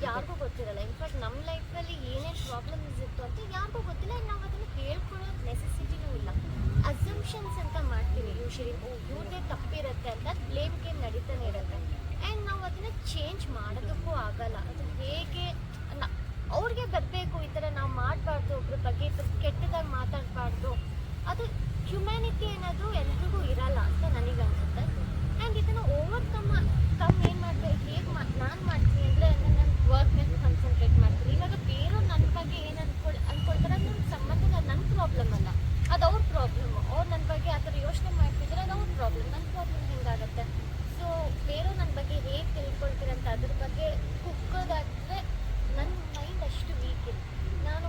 ಯಾರಿಗೂ ಗೊತ್ತಿರಲ್ಲ. ಇನ್ಫ್ಯಾಕ್ಟ್ ನಮ್ಮ ಲೈಫಲ್ಲಿ ಏನೇನು ಪ್ರಾಬ್ಲಮ್ಸ್ ಇತ್ತು ಅಂತ ಯಾರಿಗೂ ಗೊತ್ತಿಲ್ಲ. ನಾವು ಅದನ್ನು ಹೇಳ್ಕೊಳ್ಳೋ ನೆಸೆಸಿಟಿನೂ ಇಲ್ಲ. ಅಸಂಪ್ಷನ್ಸ್ ಅಂತ ಮಾಡ್ತೀವಿ ಯೂಶಲಿ. ಇವ್ರದ್ದೇ ತಪ್ಪಿರುತ್ತೆ ಅಂತ ಬ್ಲೇಮ್ ಗೇಮ್ ನಡೀತಾನೆ ಇರುತ್ತೆ. ಆ್ಯಂಡ್ ನಾವು ಅದನ್ನು ಚೇಂಜ್ ಮಾಡೋದಕ್ಕೂ ಆಗಲ್ಲ. ಅದು ಹೇಗೆ ಅವ್ರಿಗೆ ಬರಬೇಕು, ಈ ಥರ ನಾವು ಮಾಡಬಾರ್ದು, ಒಬ್ರ ಬಗ್ಗೆ ಕೆಟ್ಟದಾಗಿ ಮಾತಾಡಬಾರ್ದು. ಅದು ಹ್ಯುಮ್ಯಾನಿಟಿ ಅನ್ನೋದು ಎಲ್ರಿಗೂ ಇರಲ್ಲ ಅಂತ ನನಗನ್ಸುತ್ತೆ. ಆ್ಯಂಡ್ ಇದನ್ನು ಓವರ್ಕಮ್ ಏನು ಮಾಡಬೇಕು, ಹೇಗೆ ನಾನು ಮಾಡ್ತೀನಿ ಅಂದರೆ ನನ್ನ ವರ್ಕ್ ಮೇಲೆ ಕಾನ್ಸಂಟ್ರೇಟ್ ಮಾಡ್ತೀನಿ. ಇವಾಗ ಬೇರೆಯವ್ರು ನನ್ನ ಬಗ್ಗೆ ಏನು ಅಂದ್ಕೊಳ್ತಾರೆ ಅದು ನನ್ನ ಸಂಬಂಧ, ನನ್ನ ಪ್ರಾಬ್ಲಮ್ ಅಲ್ಲ, ಅದು ಅವ್ರ ಪ್ರಾಬ್ಲಮ್ಮು. ಅವ್ರು ನನ್ನ ಬಗ್ಗೆ ಆ ಥರ ಯೋಚನೆ ಮಾಡ್ತಿದ್ರೆ ಅದು ಅವ್ರ ಪ್ರಾಬ್ಲಮ್. ನನ್ನ ಪ್ರಾಬ್ಲಮ್ ಹೆಂಗಾಗುತ್ತೆ? ಸೊ ಬೇರೆಯವ್ರು ನನ್ನ ಬಗ್ಗೆ ಹೇಗೆ ತಿಳ್ಕೊಳ್ತೀರಂತ ಅದ್ರ ಬಗ್ಗೆ ಕುಗ್ಗೋದಾದರೆ ನನ್ನ ಮೈಂಡ್ ಅಷ್ಟು ವೀಕ್ ಇಲ್ಲ. ನಾನು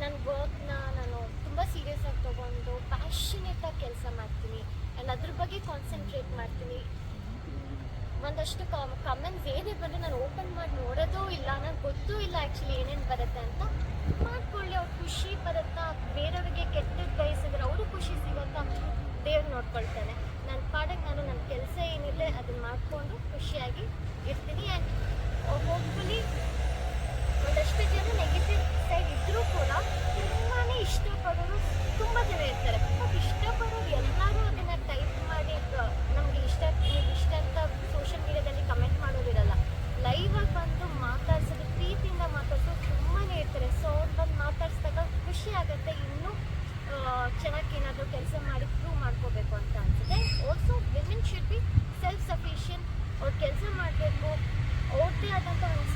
ನನ್ನ ವರ್ಕ್ನ ನಾನು ತುಂಬ ಸೀರಿಯಸ್ ಆಗಿ ತೊಗೊಂಡು ಪ್ಯಾಷನೇಟಾಗಿ ಕೆಲಸ ಮಾಡ್ತೀನಿ. ಆ್ಯಂಡ್ ಅದ್ರ ಬಗ್ಗೆ ಕಾನ್ಸಂಟ್ರೇಟ್ ಮಾಡ್ತೀನಿ. ಒಂದಷ್ಟು ಕಮೆಂಟ್ಸ್ ಏನೇ ಬಂದರೆ ನಾನು ಓಪನ್ ಮಾಡಿ ನೋಡೋದೂ ಇಲ್ಲ. ನನಗೆ ಗೊತ್ತೂ ಇಲ್ಲ ಆ್ಯಕ್ಚುಲಿ ಏನೇನು ಬರುತ್ತೆ ಅಂತ. ಮಾಡ್ಕೊಳ್ಳಿ, ಅವ್ರು ಖುಷಿ ಬರುತ್ತಾ, ಬೇರೆಯವ್ರಿಗೆ ಕೆಟ್ಟದ್ದು ಬಯಸಿದ್ರೆ ಅವರು ಖುಷಿ ಸಿಗುತ್ತಾ, ದೇವ್ರು ನೋಡ್ಕೊಳ್ತಾನೆ. ನನ್ನ ಪಾಡಿಗೆ ನಾನು ನನ್ನ ಕೆಲಸ ಏನಿದೆ ಅದನ್ನು ಮಾಡಿಕೊಂಡು ಖುಷಿಯಾಗಿ ಇರ್ತೀನಿ. ಆ್ಯಂಡ್ ಹೋಪ್ಫುಲಿ ಒಂದಷ್ಟು ಜನ ನೆಗೆಟಿವ್ ಸೈಡ್ ಇದ್ದರೂ ಕೂಡ ತುಂಬಾ ಇಷ್ಟಪಡೋರು ತುಂಬ ಜನ ಇರ್ತಾರೆ. ಬಟ್ ಇಷ್ಟಪಡೋರು ಎಲ್ಲರೂ ಅದನ್ನು ಟೈಪ್ ಮಾಡಿ ನಮಗೆ ಇಷ್ಟ ಅಂತ ಸೋಷಿಯಲ್ ಮೀಡಿಯಾದಲ್ಲಿ ಕಮೆಂಟ್ ಮಾಡೋದಿರಲ್ಲ. ಲೈವಾಗಿ ಬಂದು ಮಾತಾಡ್ಸೋದು, ಪ್ರೀತಿಯಿಂದ ಮಾತಾಡ್ಸೋದು ತುಂಬಾ ಇರ್ತಾರೆ. ಸೊ ಅವ್ರು ಬಂದು ಮಾತಾಡ್ಸಿದಾಗ ಖುಷಿ ಆಗುತ್ತೆ. ಇನ್ನೂ ಚೆನ್ನಾಗಿ ಏನಾದರೂ ಕೆಲಸ ಮಾಡಿ ಪ್ರೂವ್ ಮಾಡ್ಕೋಬೇಕು ಅಂತ ಅನಿಸುತ್ತೆ. Also women should be self sufficient. ಅವ್ರು ಕೆಲಸ ಮಾಡಬೇಕು, ಅವ್ರದ್ದೇ ಆದಂಥ ಒಂದು